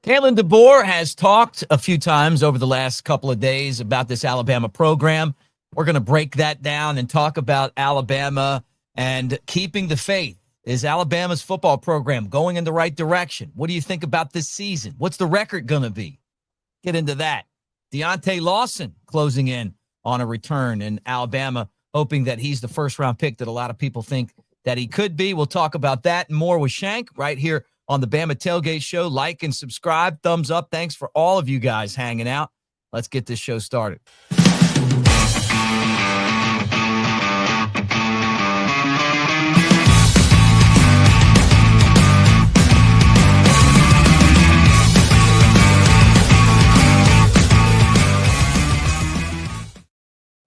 Kalen DeBoer has talked a few times over the last couple of days about this Alabama program. We're going to break that down and talk about Alabama and keeping the faith. Is Alabama's football program going in the right direction? What do you think about this season? What's the record going to be? Get into that. Deontae Lawson closing in on a return in Alabama, hoping that he's the first-round pick that a lot of people think that he could be. We'll talk about that and more with Shank right here on the Bama Tailgate Show. Like and subscribe. Thumbs up. Thanks for all of you guys hanging out. Let's get this show started.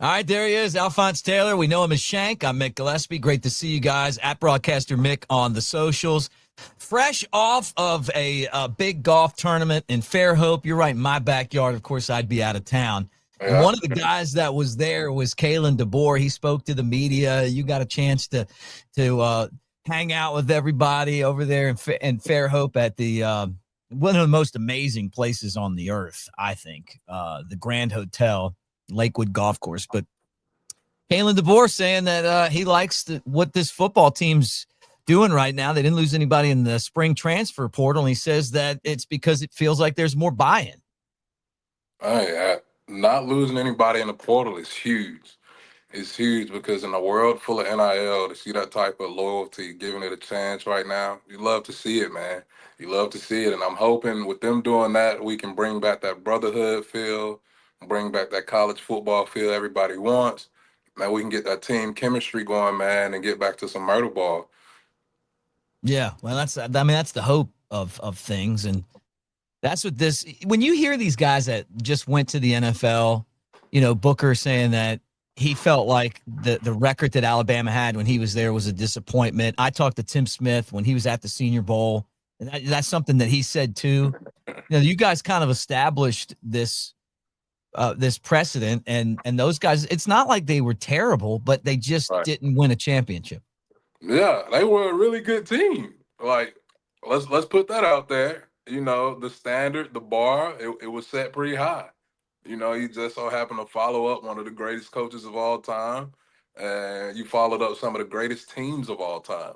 All right, there he is, Alphonse Taylor. We know him as Shank. I'm Mick Gillespie. Great to see you guys at Broadcaster Mick on the socials. Fresh off of a big golf tournament in Fairhope. You're right, in my backyard. Of course, I'd be out of town. Yeah. And one of the guys that was there was Kalen DeBoer. He spoke to the media. You got a chance to hang out with everybody over there in Fairhope at the one of the most amazing places on the earth, I think, the Grand Hotel. Lakewood Golf Course. But Kalen DeBoer saying that he likes what this football team's doing right now. They didn't lose anybody in the spring transfer portal. And he says that it's because it feels like there's more buy-in. Not losing anybody in the portal is huge. It's huge because in a world full of NIL, to see that type of loyalty, giving it a chance right now, you love to see it, man. You love to see it. And I'm hoping with them doing that, we can bring back that brotherhood feel, bring back that college football feel everybody wants. Man, we can get that team chemistry going, man, and get back to some murder ball. Yeah, well, that's the hope of things. And that's what this, when you hear these guys that just went to the NFL, you know, Booker saying that he felt like the record that Alabama had when he was there was a disappointment. I talked to Tim Smith when he was at the Senior Bowl, and that's something that he said too. You know, you guys kind of established this precedent, and those guys, it's not like they were terrible, but they just didn't win a championship. Yeah, they were a really good team. Like, let's put that out there. You know, the standard, the bar, it was set pretty high. You know, you just so happened to follow up one of the greatest coaches of all time, and you followed up some of the greatest teams of all time.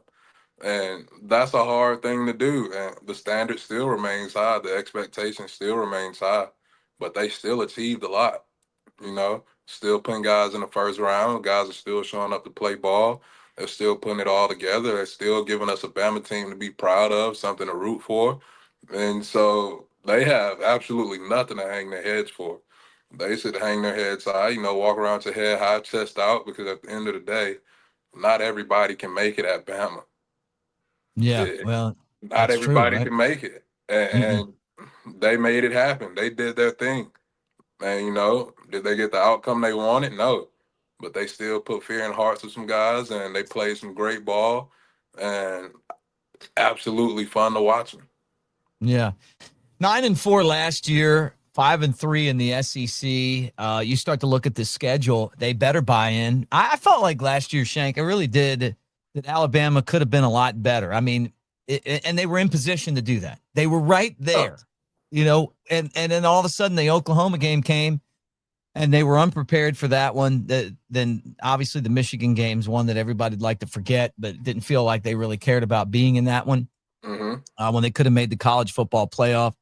And that's a hard thing to do. And the standard still remains high. The expectation still remains high, but they still achieved a lot. You know, still putting guys in the first round. Guys are still showing up to play ball. They're still putting it all together. They're still giving us a Bama team to be proud of, something to root for. And so they have absolutely nothing to hang their heads for. They should hang their heads high, you know, walk around with your head high, chest out, because at the end of the day, not everybody can make it at Bama. Yeah, well, not everybody true, right? can make it. And they made it happen. They did their thing. And, you know, did they get the outcome they wanted? No. But they still put fear in hearts of some guys, and they played some great ball, and absolutely fun to watch them. Yeah. 9-4 last year, 5-3 in the SEC. You start to look at the schedule, they better buy in. I felt like last year, Shank, I really did, that Alabama could have been a lot better. I mean, and they were in position to do that. They were right there, you know, and then all of a sudden the Oklahoma game came and they were unprepared for that one. Then obviously the Michigan game's one that everybody'd like to forget, but didn't feel like they really cared about being in that one when they could have made the college football playoff.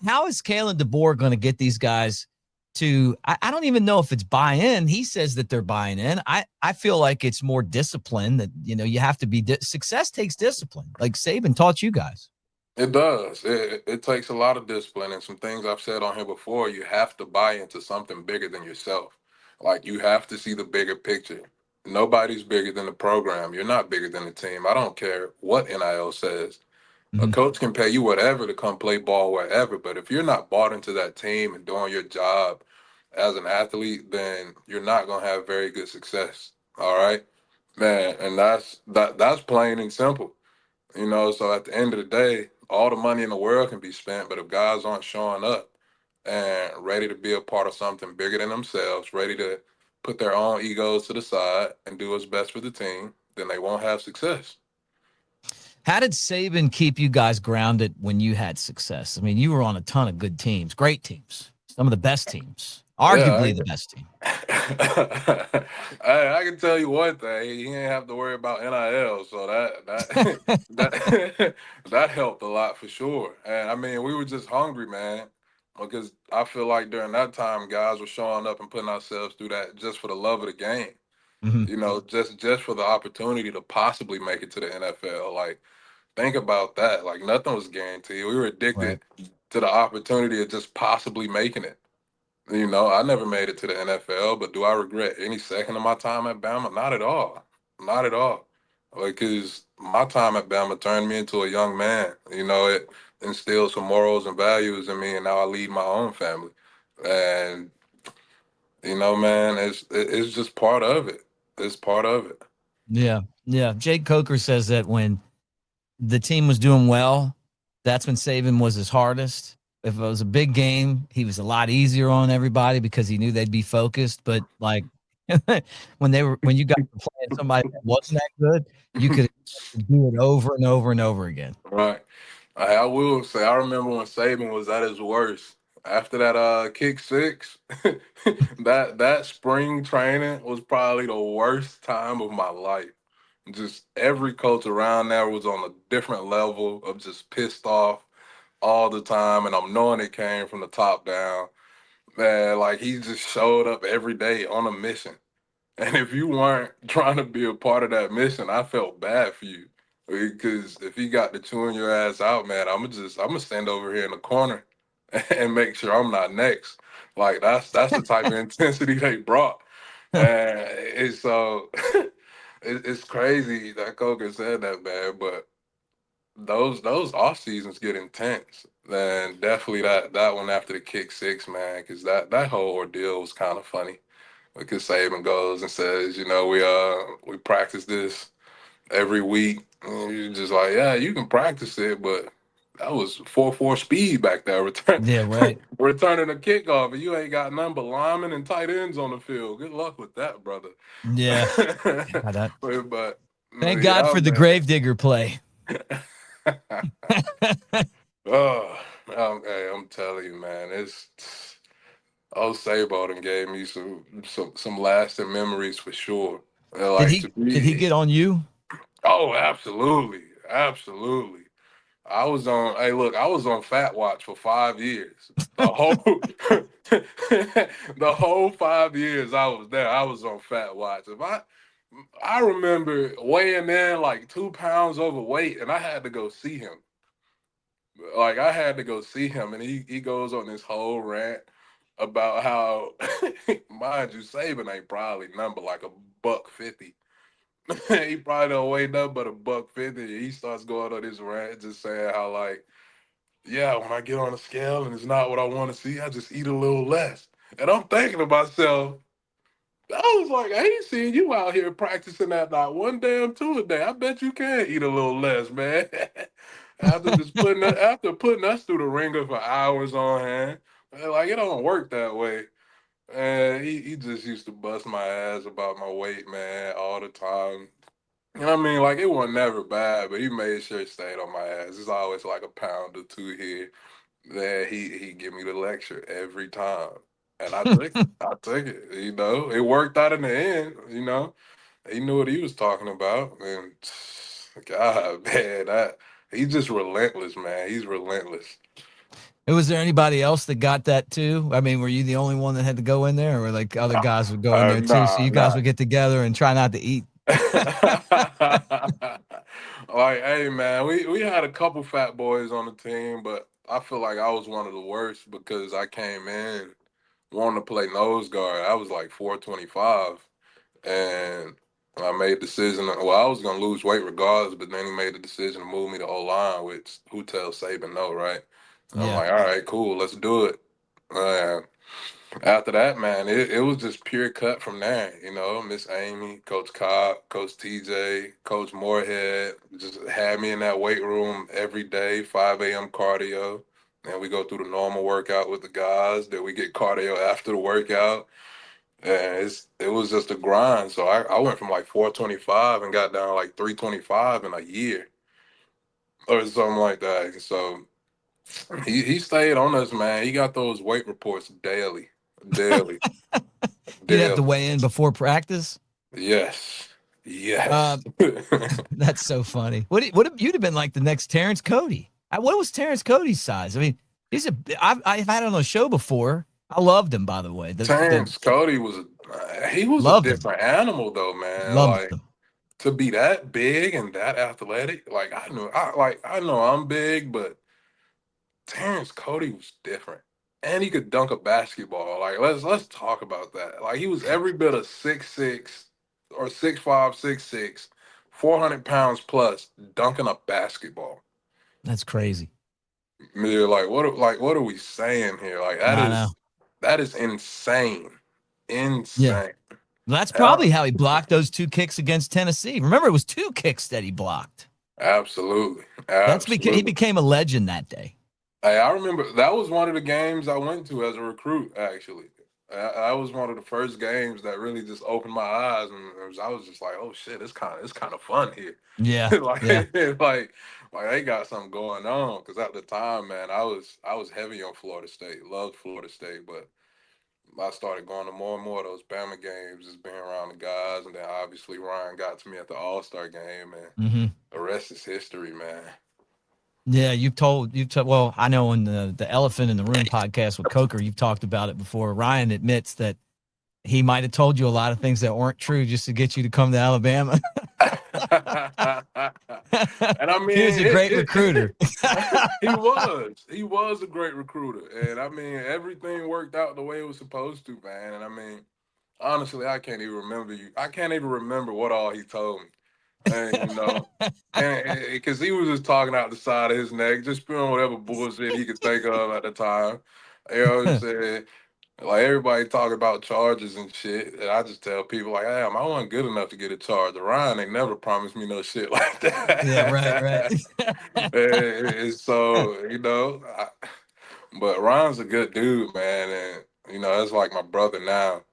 How is Kalen DeBoer going to get these guys to, I don't even know if it's buy-in. He says that they're buying in. I feel like it's more discipline that, you know, you have to be, success takes discipline. Like Saban taught you guys. It does. It takes a lot of discipline, and some things I've said on here before. You have to buy into something bigger than yourself. Like, you have to see the bigger picture. Nobody's bigger than the program. You're not bigger than the team. I don't care what NIL says. A coach can pay you whatever to come play ball wherever, but if you're not bought into that team and doing your job as an athlete, then you're not gonna have very good success. All right, man, and that's plain and simple. You know, so at the end of the day, all the money in the world can be spent, but if guys aren't showing up and ready to be a part of something bigger than themselves, ready to put their own egos to the side and do what's best for the team, then they won't have success. How did Saban keep you guys grounded when you had success? I mean, you were on a ton of good teams, great teams, some of the best teams, Yeah, arguably the best team. I can tell you one thing. He ain't have to worry about NIL, so that that that helped a lot for sure. And I mean, we were just hungry, man, because I feel like during that time, guys were showing up and putting ourselves through that just for the love of the game. Mhm. You know, just for the opportunity to possibly make it to the NFL. Like, think about that. Like, nothing was guaranteed. We were Right. addicted to the opportunity of just possibly making it. You know, I never made it to the NFL, but do I regret any second of my time at Bama? Not at all. Not at all. Because my time at Bama turned me into a young man. You know, it instilled some morals and values in me, and now I lead my own family. And you know, man, it's just part of it. It's part of it. Yeah. Yeah. Jake Coker says that when the team was doing well, that's when Saban was his hardest. If it was a big game, he was a lot easier on everybody because he knew they'd be focused. But like when you guys were playing somebody that wasn't that good, you could do it over and over and over again. Right. I will say I remember when Saban was at his worst. After that kick six, that spring training was probably the worst time of my life. Just every coach around there was on a different level of just pissed off all the time, and I'm knowing it came from the top down. Man, like he just showed up every day on a mission. And if you weren't trying to be a part of that mission, I felt bad for you. Because if he got to chewing your ass out, man, I'm gonna stand over here in the corner and make sure I'm not next. Like that's the type of intensity they brought. And it's so it's crazy that Coker said that, man. But those off seasons get intense. Then definitely that one after the kick six, man, because that whole ordeal was kind of funny because Saban goes and says, you know, we practice this every week. And you're just like, yeah, you can practice it, but that was 4-4 speed back there. Yeah, right. Returning a kickoff, and you ain't got none but linemen and tight ends on the field. Good luck with that, brother. Yeah. Yeah, that. but Thank God yeah, for the man. Gravedigger play. Oh, hey, I'm telling you, man, it's Old Sabot gave me some lasting memories for sure. did Like he to did he be, get on you? oh, absolutely, absolutely. I was on. Hey, look, I was on Fat Watch for 5 years. The whole, the whole 5 years I was there, I was on Fat Watch. I remember weighing in like 2 pounds overweight, and I had to go see him. Like I had to go see him, and he goes on this whole rant about how, mind you, Saban ain't probably number like a buck 50. He probably don't weigh nothing but a buck 50. He starts going on this rant, just saying how like, yeah, when I get on the scale and it's not what I want to see, I just eat a little less. And I'm thinking to myself, I was like, I ain't seeing you out here practicing that not one damn two a day. I bet you can eat a little less, man. After putting us through the ringer for hours on hand, like it don't work that way. And he just used to bust my ass about my weight, man, all the time. And I mean, like it wasn't never bad, but he made sure it stayed on my ass. It's always like a pound or two here. Then he give me the lecture every time, and I took it. I took it. You know, it worked out in the end. You know, he knew what he was talking about, and God, man, that he's just relentless, man. He's relentless. Was there anybody else that got that too? I mean, were you the only one that had to go in there, or like other guys would go in there too? So Nah, you guys nah. would get together and try not to eat. Like, hey, man, we had a couple fat boys on the team, but I feel like I was one of the worst because I came in wanting to play nose guard. I was like 425, and I made the decision. Well, I was gonna lose weight regardless, but then he made the decision to move me to O line, which who tells Saban no, right? I'm Yeah. like, all right, cool, let's do it. Uh, After that, man, it was just pure cut from there. You know, Miss Amy, Coach Cobb, Coach TJ, Coach Moorhead just had me in that weight room every day, 5 a.m. cardio. And we go through the normal workout with the guys. Then we get cardio after the workout. And it was just a grind. So I went from like 425 and got down to like 325 in a year. or something like that. So he stayed on us, man. He got those weight reports daily, daily, You'd have to daily. weigh in before practice. Yes, Uh, yes. that's so funny. What you'd have been like the next Terrence Cody? What was Terrence Cody's size? I mean, I've had him on a show before. I loved him, by the way. The Terrence Cody he was a loved him, different animal though, man. loved Like him. to be that big and that athletic, like I know I'm big, but Terrence Cody was different. And he could dunk a basketball. Like let's talk about that. Like he was every bit of 6'6" or 6'5", 6'6", 400 pounds plus dunking a basketball. That's crazy. Yeah, like what are we saying here? Like I know. that is insane. Yeah. Insane. That's And probably how he blocked those two kicks against Tennessee. Remember, it was two kicks that he blocked. absolutely. That's because he Absolutely. became a legend that day. Hey, I remember that was one of the games I went to as a recruit, actually. That was one of the first games that really just opened my eyes, and I was just like, "Oh shit, it's kind of fun here." Yeah. like, Yeah. like they got something going on. Because at the time, man, I was heavy on Florida State, loved Florida State, but I started going to more and more of those Bama games, just being around the guys, and then obviously Ryan got to me at the All-Star game, and Hmm. the rest is history, man. Yeah. Well, I know in the Elephant in the Room podcast with Coker, you've talked about it before. Ryan admits that he might have told you a lot of things that weren't true just to get you to come to Alabama. And I He was mean, a great recruiter. he was a great recruiter, and I mean, everything worked out the way it was supposed to, man. And I mean, honestly, I can't even remember you. I can't even remember what all he told me, and and because he was just talking out the side of his neck, just spewing whatever bullshit he could think of at the time. You know what I'm saying? Like everybody talk about charges and shit, and I just tell people like, "Damn, I wasn't good enough to get a charge." Ryan ain't never promised me no shit like Yeah, right, right. that. And so but Ryan's a good dude, man, and that's like my brother now,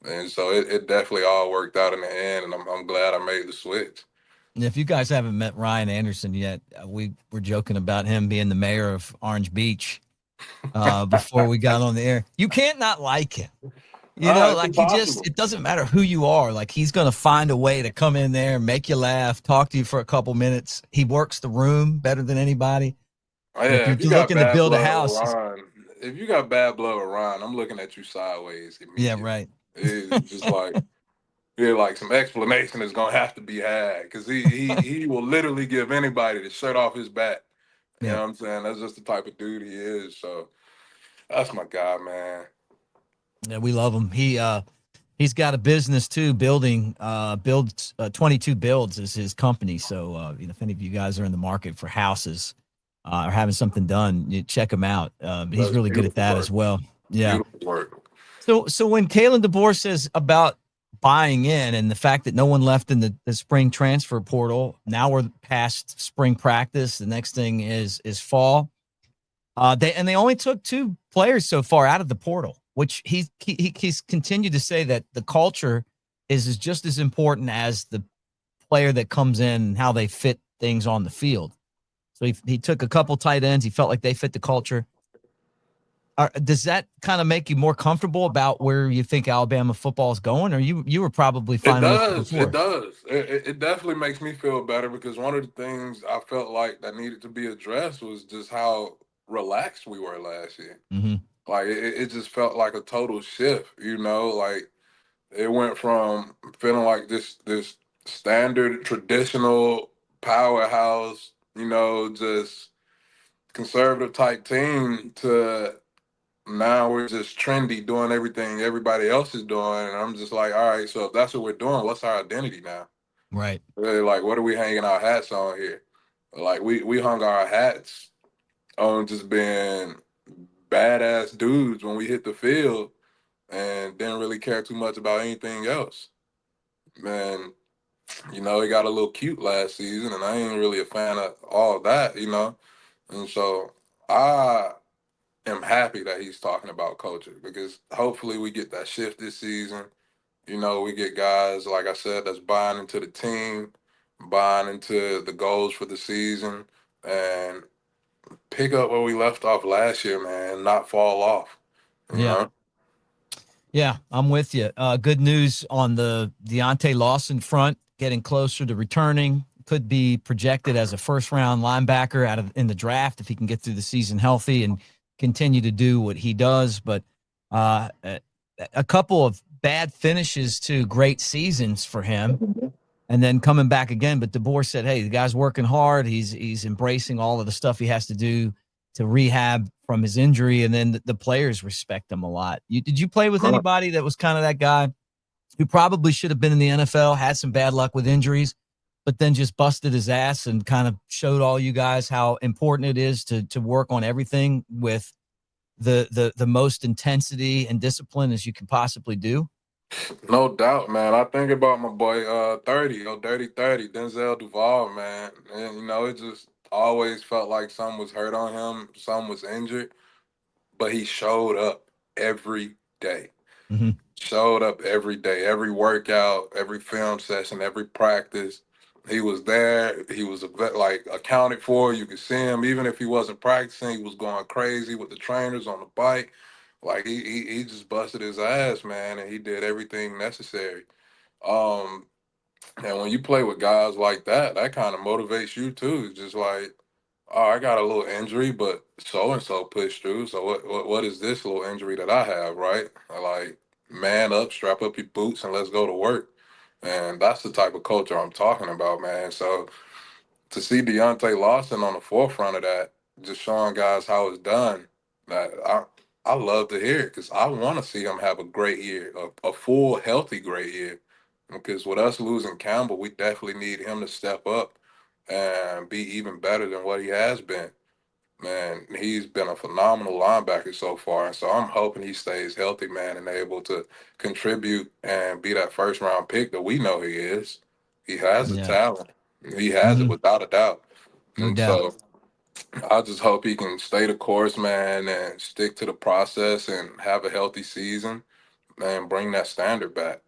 and so it definitely all worked out in the end, and I'm glad I made the switch. If you guys haven't met Ryan Anderson yet, we were joking about him being the mayor of Orange Beach before we got on the air. You can't not like him. It's Like impossible. it doesn't matter who you are. Like he's going to find a way to come in there, make you laugh, talk to you for a couple minutes. He works the room better than anybody. If Yeah, you're if you got looking to bad build a blood with house, Ron, if you got bad blood with Ron, I'm looking at you sideways yeah, immediately. right. It's just like yeah, like some explanation is gonna have to be had because he will literally give anybody the shirt off his back. You Yeah. know what I'm saying? That's just the type of dude he is. So that's my guy, man. Yeah, we love him. He's got a business too, builds 22 builds is his company. So if any of you guys are in the market for houses or having something done, you check him out. He's That's really good at beautiful that work. as well. Yeah. Beautiful work. So when Kalen DeBoer says about buying in and the fact that no one left in the spring transfer portal, now we're past spring practice. The next thing is fall. They only took two players so far out of the portal, which he's continued to say that the culture is just as important as the player that comes in and how they fit things on the field. So he took a couple tight ends. He felt like they fit the culture. Does that kind of make you more comfortable about where you think Alabama football is going, or you were probably It fine with it does. It before? does. It definitely makes me feel better because one of the things I felt like that needed to be addressed was just how relaxed we were last year. Hmm. Like it just felt like a total shift. Like it went from feeling like this standard traditional powerhouse, just conservative type team to now we're just trendy doing everything everybody else is doing. And I'm just like, all right, so if that's what we're doing, what's our identity now? Right. Really, like what are we hanging our hats on here? Like we hung our hats on just being badass dudes when we hit the field and didn't really care too much about anything else. Man, it got a little cute last season, and I ain't really a fan of all of that. And so I am happy that he's talking about culture because hopefully we get that shift this season. We get guys, like I said, that's buying into the team, buying into the goals for the season, and pick up where we left off last year, man. Not fall off. You Yeah. know. Yeah, I'm with you. Good news on the Deontae Lawson front, getting closer to returning. Could be projected as a first round linebacker out of in the draft if he can get through the season healthy and continue to do what he does. But a couple of bad finishes to great seasons for him, and then coming back again. But DeBoer said, "Hey, the guy's working hard. He's embracing all of the stuff he has to do to rehab from his injury, and then the players respect him a lot." Did you play with anybody that was kind of that guy who probably should have been in the NFL, had some bad luck with injuries, but then just busted his ass and kind of showed all you guys how important it is to work on everything with the most intensity and discipline as you can possibly do? No doubt, man. I think about my boy 30, Dirty 30, Denzel Duval, man. And it just always felt like something was hurt on him, something was injured, but he showed up every day. Mm-hmm. Showed up every day, every workout, every film session, every practice. He was there. He was like accounted for. You could see him, even if he wasn't practicing. He was going crazy with the trainers on the bike. Like he just busted his ass, man, and he did everything necessary. Um, and when you play with guys like that, that kind of motivates you too. It's just like, oh, I got a little injury, but so and so pushed through. So what is this little injury that I have, right? Like, man up, strap up your boots, and let's go to work. And that's the type of culture I'm talking about, man. So to see Deontay Lawson on the forefront of that, just showing guys how it's done, that I love to hear it because I want to see him have a great year, a full, healthy, great year. Because with us losing Campbell, we definitely need him to step up and be even better than what he has been. Man, he's been a phenomenal linebacker so far, and so I'm hoping he stays healthy, man, and able to contribute and be that first round pick that we know he is. He has the Yeah. talent. He has it Mm-hmm. without a doubt. No And doubt. so I just hope he can stay the course, man, and stick to the process and have a healthy season and bring that standard back.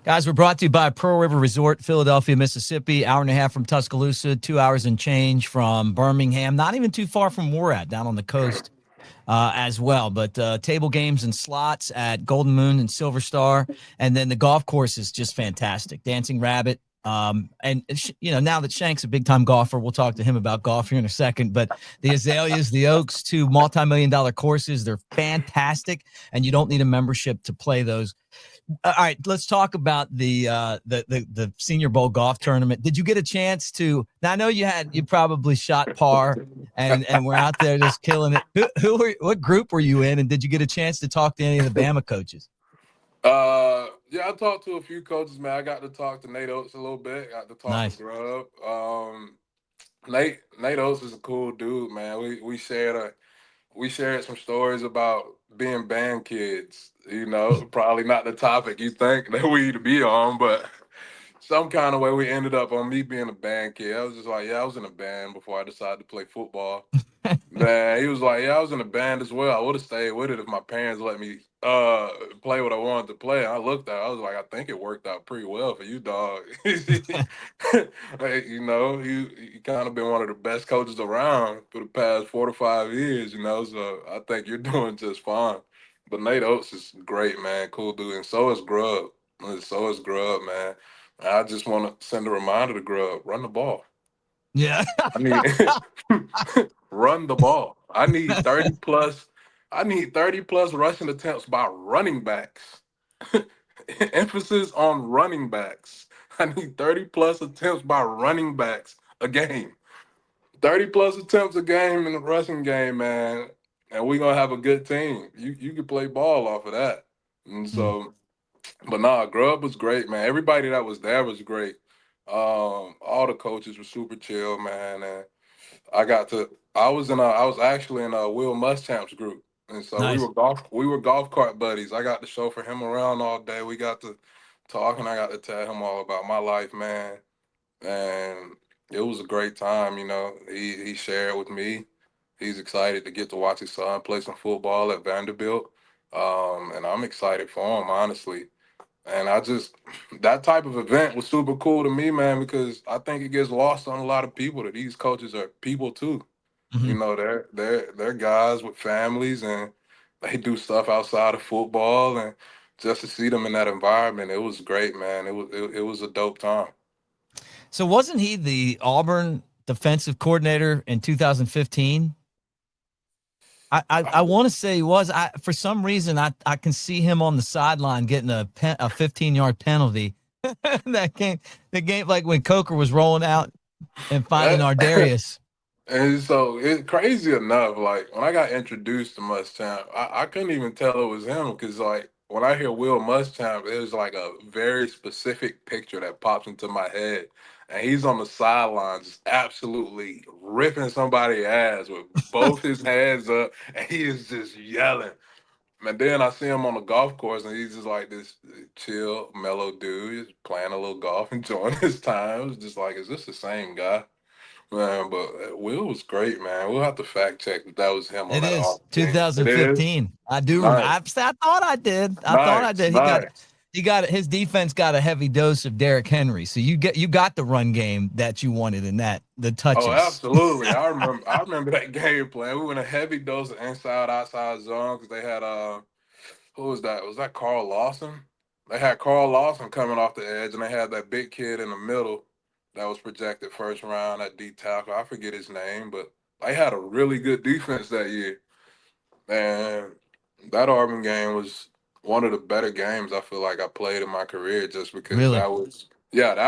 Guys, we're brought to you by Pearl River Resort, Philadelphia, Mississippi. Hour and a half from Tuscaloosa, 2 hours and change from Birmingham. Not even too far from Moorad, down on the coast as well. But table games and slots at Golden Moon and Silver Star, and then the golf course is just fantastic. Dancing Rabbit. And now that Shank's a big time golfer, we'll talk to him about golf here in a second. But the Azaleas, the Oaks, two multi-million-dollar courses, they're fantastic, and you don't need a membership to play those. All right, let's talk about the Senior Bowl golf tournament. Did you get a chance to? Now I know you probably shot par and we're out there just killing it. What group were you in, and did you get a chance to talk to any of the Bama coaches? Yeah, I talked to a few coaches, man. I got to talk to Nate Oates a little bit. Got to talk to Nice. Grub. Nate Oates is a cool dude, man. We shared some stories about being band kids. Probably not the topic you think that we need to be on, but some kind of way we ended up on me being a band kid. I was just like, yeah, I was in a band before I decided to play football. Man, he was like, yeah, I was in a band as well. I would have stayed with it if my parents let me play what I wanted to play. I looked at it, I was like, I think it worked out pretty well for you, dog. Like, you kind of been one of the best coaches around for the past 4 to 5 years, so I think you're doing just fine. But Nate Oates is great, man. Cool dude. And so is Grub. So is Grub, man. I just want to send a reminder to Grub, run the ball. Yeah. I need run the ball. I need 30 plus rushing attempts by running backs. Emphasis on running backs. I need 30 plus attempts by running backs a game. 30 plus attempts a game in the rushing game, man. And we're gonna have a good team. You can play ball off of that. And Mm, so, but nah, Grub was great, man. Everybody that was there was great. All the coaches were super chill, man. And I was actually in a Will Muschamp's group. And so nice. we were golf cart buddies. I got to chauffeur him around all day. We got to talk and I got to tell him all about my life, man. And it was a great time, He shared with me. He's excited to get to watch his son play some football at Vanderbilt. And I'm excited for him, honestly. And that type of event was super cool to me, man, because I think it gets lost on a lot of people that these coaches are people too. You Mhm. know, they're guys with families and they do stuff outside of football, and just to see them in that environment, it was great, man. It was a dope time. So wasn't he the Auburn defensive coordinator in 2015? I want to say he was. For some reason I can see him on the sideline getting a 15-yard penalty. that game like when Coker was rolling out and finding That, Ardarius. and so it's crazy enough. Like when I got introduced to Muschamp, I couldn't even tell it was him because like when I hear Will Muschamp, there's like a very specific picture that pops into my head, and he's on the sideline just absolutely ripping somebody's ass with both his hands up, and he is just yelling. And then I see him on the golf course, and he's just like this chill, mellow dude, just playing a little golf, enjoying his time. It was just like, is this the same guy? Man, but Will was great, man. We'll have to fact check that was him on It that is off game. It is 2015. I do remember. nice, I thought I did. I thought I nice, did. nice. He got his defense got a heavy dose of Derrick Henry. So you got the run game that you wanted in that the Oh, touches. absolutely. I remember that game plan. We went a heavy dose of inside outside zone because they had who was that? Was that Carl Lawson? They had Carl Lawson coming off the edge, and they had that big kid in the middle that was projected first round at D tackle. I forget his name, but they had a really good defense that year. And that Auburn game was one of the better games I feel like I played in my career just because Really? that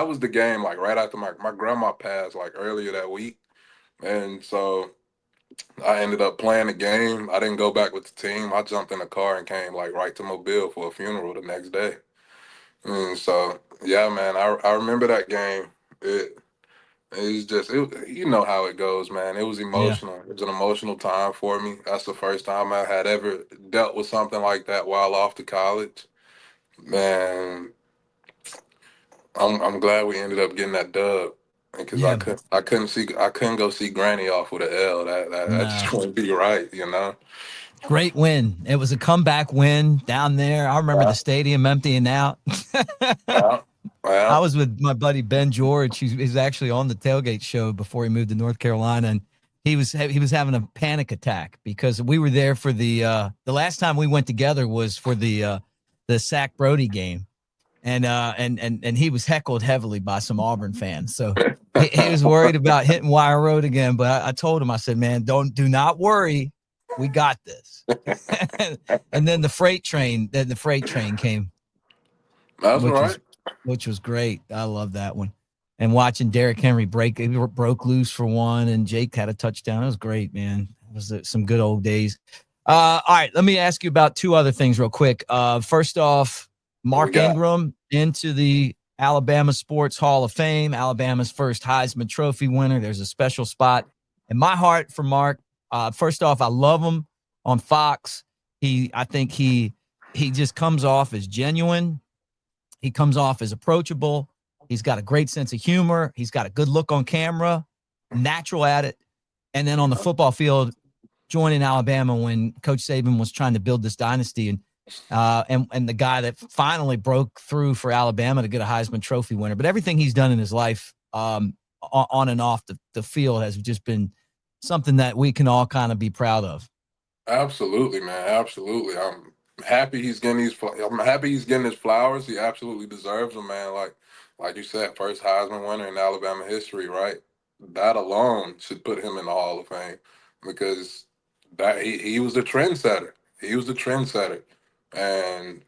was the game like right after my grandma passed like earlier that week. And so I ended up playing the game. I didn't go back with the team. I jumped in the car and came like right to Mobile for a funeral the next day. And so yeah, man, I remember that game. It it's just you know how it goes, man. It was Yeah. emotional. It was an emotional time for me. That's the first time I had ever dealt with something like that while off to college. Man, I'm glad we ended up getting that dub because Yeah. I couldn't go see Granny off with an L. That No. just wouldn't be right, you know. Great win. It was a comeback win down there. I remember the Yeah, stadium emptying out. yeah, I yeah. was with my buddy Ben George. He's actually on the tailgate show before he moved to North Carolina, and he was having a panic attack because we were there for the last time we went together was for the Sac Brody game, and he was heckled heavily by some Auburn fans. So he was worried about hitting Wire Road again. But I told him, I said, man, do not worry, we got this. And then the freight train came, That's which right. was which was great. I love that one. And watching Derrick Henry broke loose for one, and Jake had a touchdown. It was great, man. It was some good old days. All right, let me ask you about two other things real quick. First off, What we Mark got? Ingram into the Alabama Sports Hall of Fame, Alabama's first Heisman Trophy winner. There's a special spot in my heart for Mark. First off, I love him on Fox. I think he just comes off as genuine. He comes off as approachable. He's got a great sense of humor. He's got a good look on camera, natural at it. And then on the football field, joining Alabama when Coach Saban was trying to build this dynasty, and the guy that finally broke through for Alabama to get a Heisman Trophy winner. But everything he's done in his life, on and off the field, has just been something that we can all kind of be proud of. Absolutely, man. Absolutely. I'm happy he's getting his flowers. He absolutely deserves them, man. Like you said, first Heisman winner in Alabama history, right? That alone should put him in the Hall of Fame because that he was the trendsetter. He was the trendsetter, and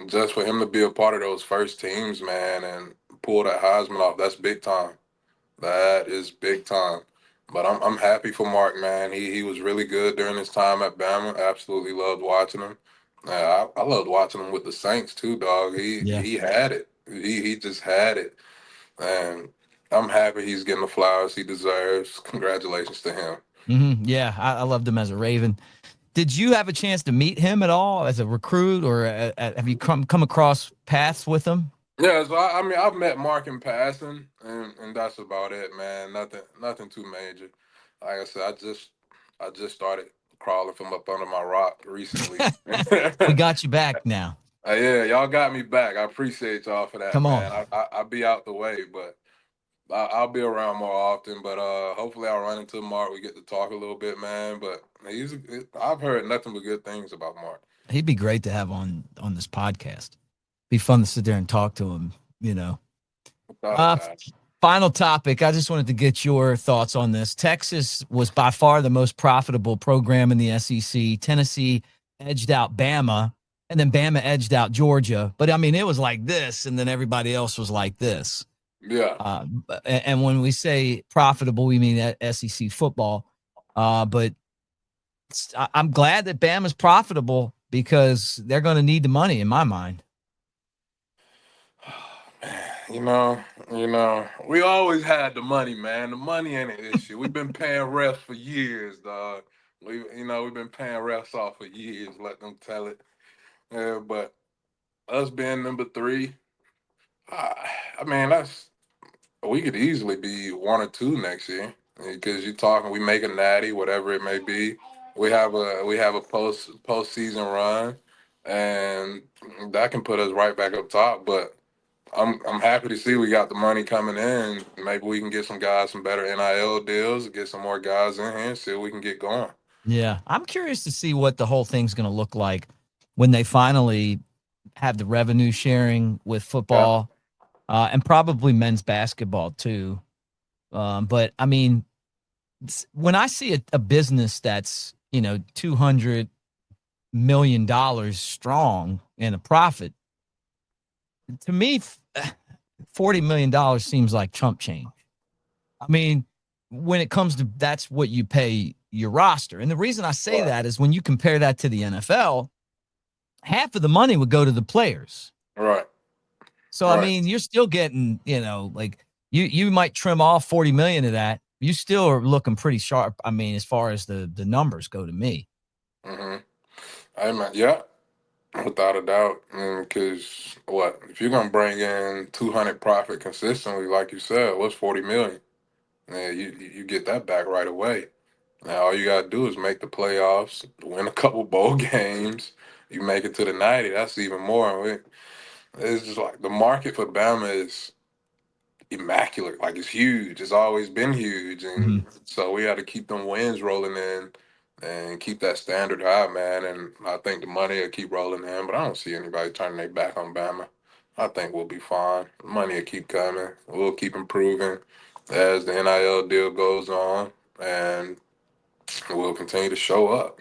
just for him to be a part of those first teams, man, and pull that Heisman off, that's big time. That is big time. But I'm happy for Mark, man. He was really good during his time at Bama. Absolutely loved watching him. I loved watching him with the Saints too, dog. Yeah. He had it. He just had it. And I'm happy he's getting the flowers he deserves. Congratulations to him. Yeah. I loved him as a Raven. Did you have a chance to meet him at all as a recruit, or have you come across paths with him? Yeah, so I mean I've met Mark in passing and that's about it, man. Nothing too major. Like I said, I just started crawling from up under my rock recently. We got you back now. Yeah, y'all got me back. I appreciate y'all for that, Come on. man. I'll be out the way, but I'll be around more often. But hopefully I'll run into Mark. We get to talk a little bit, man. But I've heard nothing but good things about Mark. He'd be great to have on this podcast. Be fun to sit there and talk to him, you know. Without a doubt. Final topic. I just wanted to get your thoughts on this. Texas was by far the most profitable program in the SEC. Tennessee edged out Bama, and then Bama edged out Georgia. But I mean, it was like this, and then everybody else was like this. Yeah. And when we say profitable, we mean SEC football. But I'm glad that Bama's profitable because they're going to need the money, in my mind. We always had the money, man. The money ain't an issue. We've been paying refs for years, dog. We've been paying refs off for years. Let them tell it. Yeah, but us being number three, I mean, we could easily be 1 or 2 next year because you're talking. We make a natty, whatever it may be. We have a postseason run, and that can put us right back up top. But I'm happy to see we got the money coming in. Maybe we can get some guys some better NIL deals, get some more guys in here, and see if we can get going. Yeah, I'm curious to see what the whole thing's going to look like when they finally have the revenue sharing with football, and probably men's basketball too. But I mean, when I see a business that's $200 million strong and a profit, to me, $40 million seems like chump change. I mean, when it comes to that's what you pay your roster. And the reason I say that is when you compare that to the NFL, half of the money would go to the players. Right. So, I mean, you're still getting, like you might trim off 40 million of that. You still are looking pretty sharp. I mean, as far as the numbers go to me. Yeah, without a doubt. Because if you're going to bring in 200 profit consistently, like you said, what's 40 million? Yeah, you get that back right away. Now all you gotta do is make the playoffs, win a couple bowl games. You make it to the 90. That's even more. It's just like the market for Bama is immaculate. Like it's huge. It's always been huge, and so we got to keep them wins rolling in and keep that standard high, man. And I think the money will keep rolling in, but I don't see anybody turning their back on Bama. I think we'll be fine. The money will keep coming. We'll keep improving as the NIL deal goes on, and we'll continue to show up.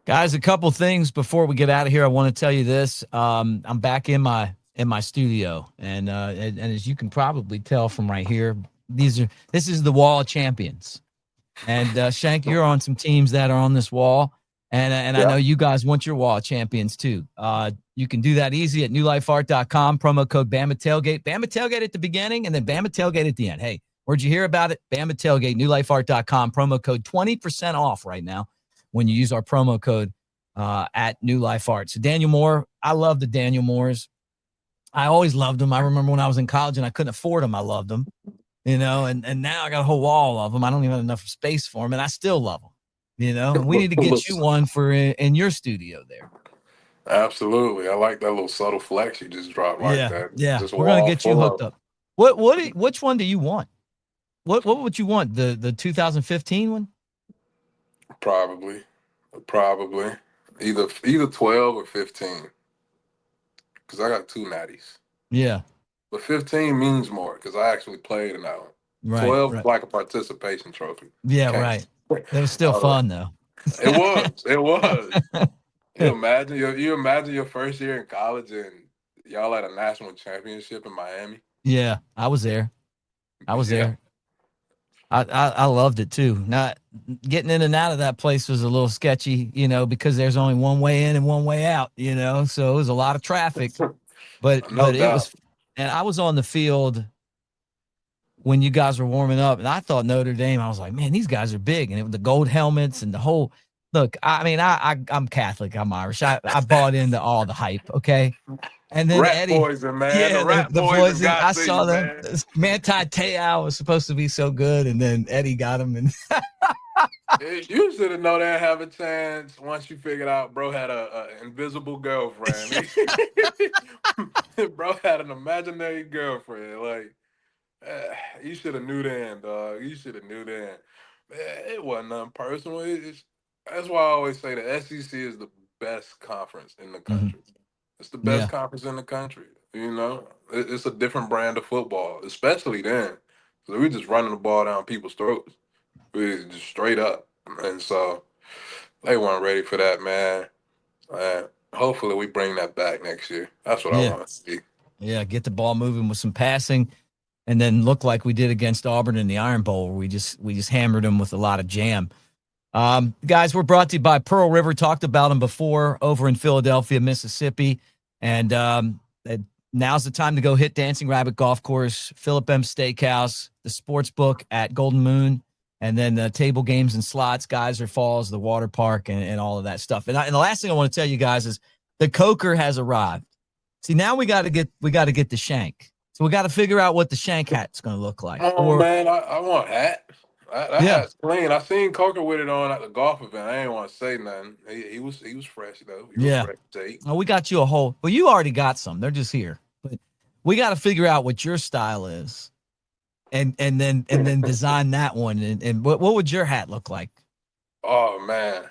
Guys, a couple things before we get out of here. I want to tell you this. I'm back in my studio, and as you can probably tell from right here, this is the Wall of Champions. And Shank, you're on some teams that are on this wall, and I know you guys want your Wall of Champions too. You can do that easy at newlifeart.com. Promo code Bama Tailgate. Bama Tailgate at the beginning, and then Bama Tailgate at the end. Hey, where'd you hear about it? Bama Tailgate. Newlifeart.com. Promo code 20% off right now when you use our promo code at New Life Art. So Daniel Moore, I love the Daniel Moores. I always loved them. I remember when I was in college and I couldn't afford them. I loved them, and now I got a whole wall of them. I don't even have enough space for them, and I still love them, and we need to get you one for in your studio there. Absolutely. I like that little subtle flex you just dropped like that. Yeah. Just We're going to get you hooked up. Which one do you want? What would you want? The 2015 one? Probably. Either 12 or 15. Because I got 2 natties. Yeah. But 15 means more because I actually played in that one. Right. 12 is like a participation trophy. Yeah, right. That was still fun though. It was. You imagine your first year in college and y'all at a national championship in Miami? Yeah, I was there. There. I loved it too. Not getting in and out of that place was a little sketchy, because there's only one way in and one way out, so it was a lot of traffic. But it was, and I was on the field when you guys were warming up, and I thought Notre Dame. I was like, man, these guys are big, and it was the gold helmets and the whole. Look, I mean, I'm Catholic, I'm Irish. I bought into all the hype, okay. And then rat Eddie, poison, man. The poison. I saw saw them. Manti Te'o was supposed to be so good, and then Eddie got him, and You should have known that have a chance once you figured out bro had a invisible girlfriend. Bro had an imaginary girlfriend. Like, you should have knew then, dog. You should have knew then. It wasn't nothing personal. That's why I always say the SEC is the best conference in the Mhm. country. It's the best Yeah. conference in the country. You know, it's a different brand of football, especially then. So we just running the ball down people's throats. We just straight up. And so they weren't ready for that, man. Hopefully we bring that back next year. That's what I Yeah. want to see. Yeah. Get the ball moving with some passing, and then look like we did against Auburn in the Iron Bowl, where we just hammered them with a lot of jam. Guys, we're brought to you by Pearl River. Talked about them before over in Philadelphia, Mississippi. And now's the time to go hit Dancing Rabbit Golf Course, Philip M. Steakhouse, the sports book at Golden Moon, and then the table games and slots, Geyser Falls, the water park, and all of that stuff. And the last thing I want to tell you guys is the Coker has arrived. See, now we got to get the Shank. So we got to figure out what the Shank hat's going to look like. Oh, man, I want a hat. That Yeah. hat's clean. I seen Coker with it on at the golf event. I ain't want to say nothing. He was fresh though. He was fresh, Jake. Oh, we got you a whole. Well, you already got some. They're just here, but we got to figure out what your style is, and then design that one. And what would your hat look like? Oh man,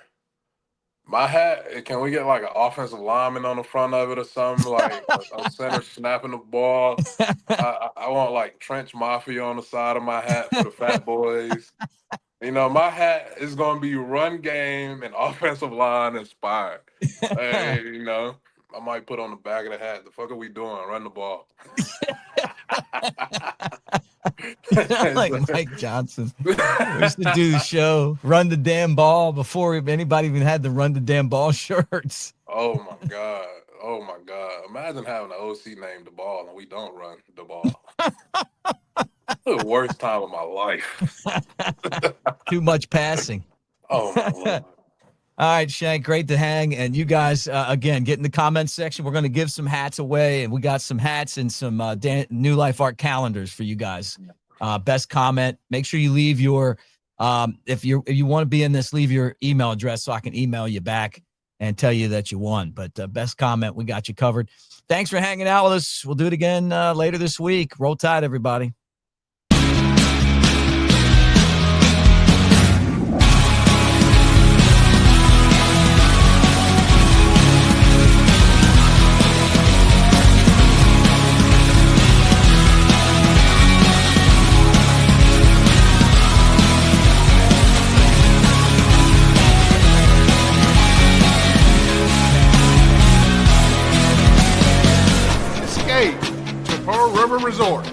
my hat. Can we get like an offensive lineman on the front of it or something? Like a center snapping the ball. I want like Trench Mafia on the side of my hat for the fat boys. You know, my hat is going to be run game and offensive line inspired. Hey, you know, I might put on the back of the hat, the fuck are we doing? Run the ball. Like Mike Johnson. We used to do the show, run the damn ball, before anybody even had the run the damn ball shirts. Oh, my God. Oh, my God. Imagine having an OC named the ball and we don't run the ball. The worst time of my life. Too much passing. Oh, my Lord. All right, Shank, great to hang. And you guys, again, get in the comments section. We're going to give some hats away, and we got some hats and some New Life Art calendars for you guys. Best comment. Make sure you leave your, if you want to be in this, leave your email address so I can email you back and tell you that you won. But best comment, we got you covered. Thanks for hanging out with us. We'll do it again later this week. Roll Tide, everybody. Escape to Pearl River Resort.